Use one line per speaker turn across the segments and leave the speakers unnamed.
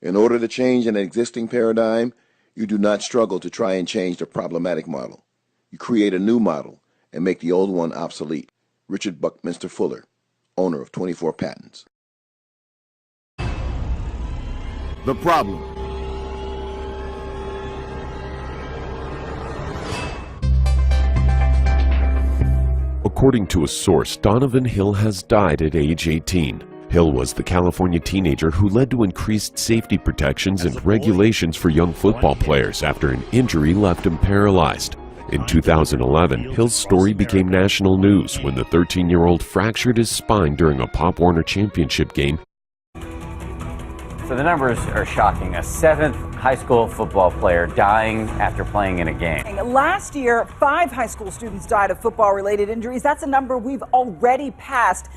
In order to change an existing paradigm, you do not struggle to try and change the problematic model. You create a new model and make the old one obsolete. Richard Buckminster Fuller, owner of 24 Patents. The problem.
According to a source, Donovan Hill has died at age 18. Hill was the California teenager who led to increased safety protections and regulations for young football players after an injury left him paralyzed. In 2011, Hill's story became national news when the 13-year-old fractured his spine during a Pop Warner Championship game.
So the numbers are shocking. A 7th high school football player dying after playing in a game.
Last year, 5 high school students died of football-related injuries. That's a number we've already passed.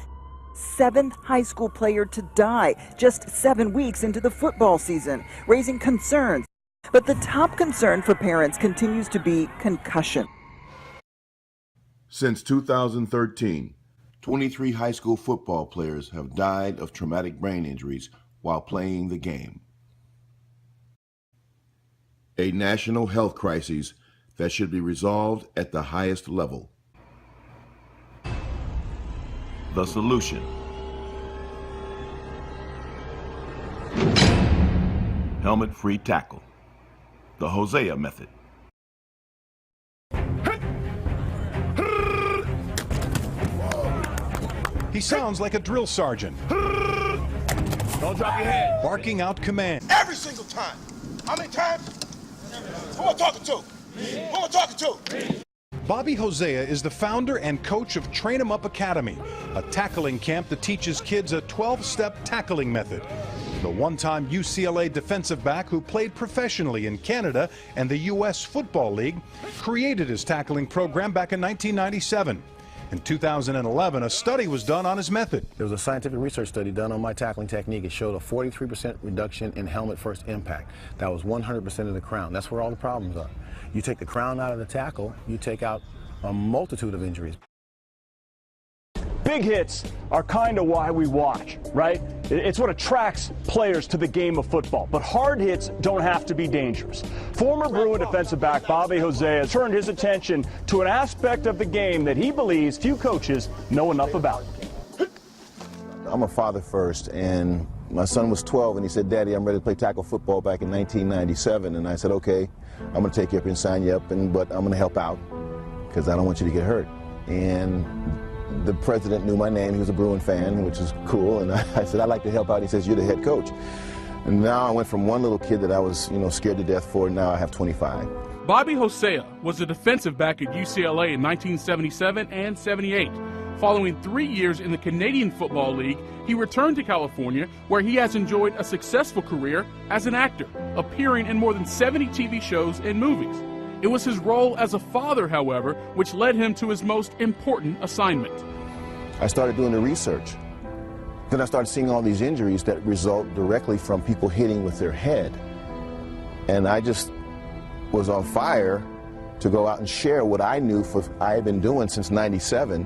7th high school player to die just 7 weeks into the football season, raising concerns. But the top concern for parents continues to be concussion.
Since 2013, 23 high school football players have died of traumatic brain injuries while playing the game. A national health crisis that should be resolved at the highest level. The solution. Helmet-free tackle. The Hosea method.
He sounds like a drill sergeant.
Don't drop your head.
Barking out command.
Every single time. How many times? Who am I talking to? Who am I talking to?
Bobby Hosea is the founder and coach of Train 'em Up Academy, a tackling camp that teaches kids a 12-step tackling method. The one-time UCLA defensive back who played professionally in Canada and the U.S. Football League created his tackling program back in 1997. In 2011, a study was done on his method.
There was a scientific research study done on my tackling technique. It showed a 43% reduction in helmet first impact. That was 100% of the crown. That's where all the problems are. You take the crown out of the tackle, you take out a multitude of injuries.
Big hits are kind of why we watch, right? It's what attracts players to the game of football. But hard hits don't have to be dangerous. Former Bruin defensive back Bobby Hosea has turned his attention to an aspect of the game that he believes few coaches know enough about.
I'm a father first, and my son was 12, and he said, "Daddy, I'm ready to play tackle football," back in 1997. And I said, "Okay, I'm going to take you up and sign you up, but I'm going to help out because I don't want you to get hurt." And the president knew my name. He was a Bruin fan, which is cool. And I said, "I'd like to help out." He says, "You're the head coach." And now I went from one little kid that I was, scared to death for, and now I have 25.
Bobby Hosea was a defensive back at UCLA in 1977 and 78. Following 3 years in the Canadian Football League, he returned to California, where he has enjoyed a successful career as an actor, appearing in more than 70 TV shows and movies. It was his role as a father, however, which led him to his most important assignment.
I started doing the research. Then I started seeing all these injuries that result directly from people hitting with their head. And I just was on fire to go out and share what I knew I had been doing since '97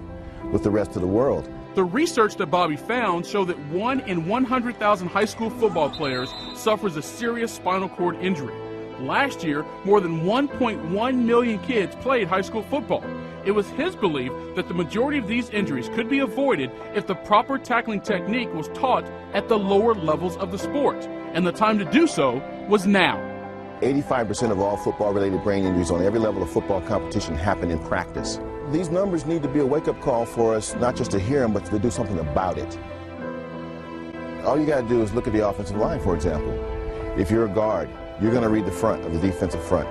with the rest of the world.
The research that Bobby found showed that 1 in 100,000 high school football players suffers a serious spinal cord injury. Last year, more than 1.1 million kids played high school football. It was his belief that the majority of these injuries could be avoided if the proper tackling technique was taught at the lower levels of the sport, and the time to do so was now.
85% of all football-related brain injuries on every level of football competition happen in practice. These numbers need to be a wake-up call for us, not just to hear them, but to do something about it. All you got to do is look at the offensive line, for example. If you're a guard, you're going to read the front of the defensive front.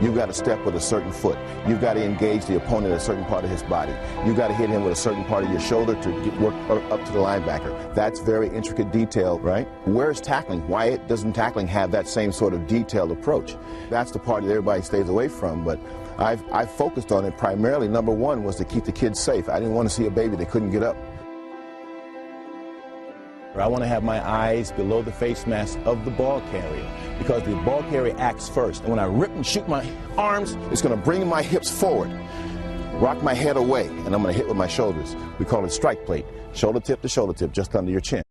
You've got to step with a certain foot. You've got to engage the opponent at a certain part of his body. You've got to hit him with a certain part of your shoulder to work up to the linebacker. That's very intricate detail, right? Where's tackling? Why doesn't tackling have that same sort of detailed approach? That's the part that everybody stays away from, but I've focused on it primarily. Number one was to keep the kids safe. I didn't want to see a baby that couldn't get up. I want to have my eyes below the face mask of the ball carrier, because the ball carrier acts first. And when I rip and shoot my arms, it's going to bring my hips forward, rock my head away, and I'm going to hit with my shoulders. We call it strike plate, shoulder tip to shoulder tip, just under your chin.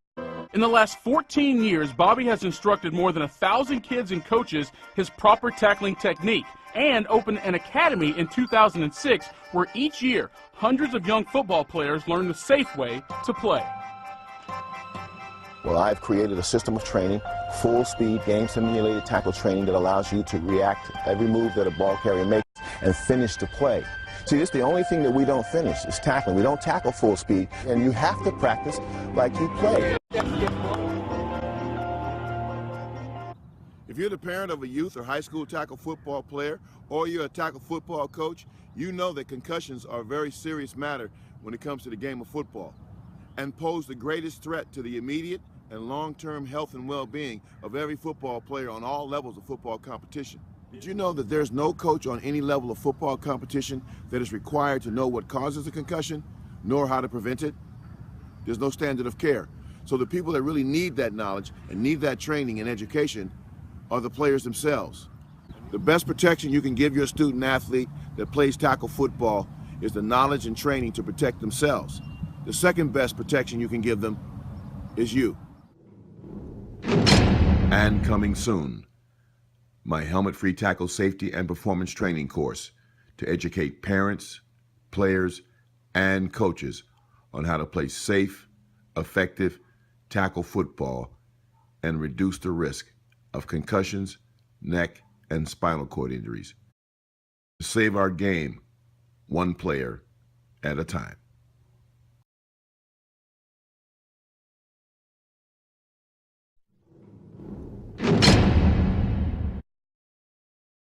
In the last 14 years, Bobby has instructed more than 1,000 kids and coaches his proper tackling technique and opened an academy in 2006 where each year hundreds of young football players learn the safe way to play.
Well, I've created a system of training, full-speed, game-simulated tackle training that allows you to react to every move that a ball carrier makes and finish the play. See, this is the only thing that we don't finish, is tackling. We don't tackle full speed, and you have to practice like you play.
If you're the parent of a youth or high school tackle football player, or you're a tackle football coach, you know that concussions are a very serious matter when it comes to the game of football and pose the greatest threat to the immediate and long-term health and well-being of every football player on all levels of football competition. Did you know that there's no coach on any level of football competition that is required to know what causes a concussion, nor how to prevent it? There's no standard of care. So the people that really need that knowledge and need that training and education are the players themselves. The best protection you can give your student athlete that plays tackle football is the knowledge and training to protect themselves. The second best protection you can give them is you.
And coming soon, my helmet-free tackle safety and performance training course to educate parents, players, and coaches on how to play safe, effective tackle football and reduce the risk of concussions, neck, and spinal cord injuries. To save our game, one player at a time.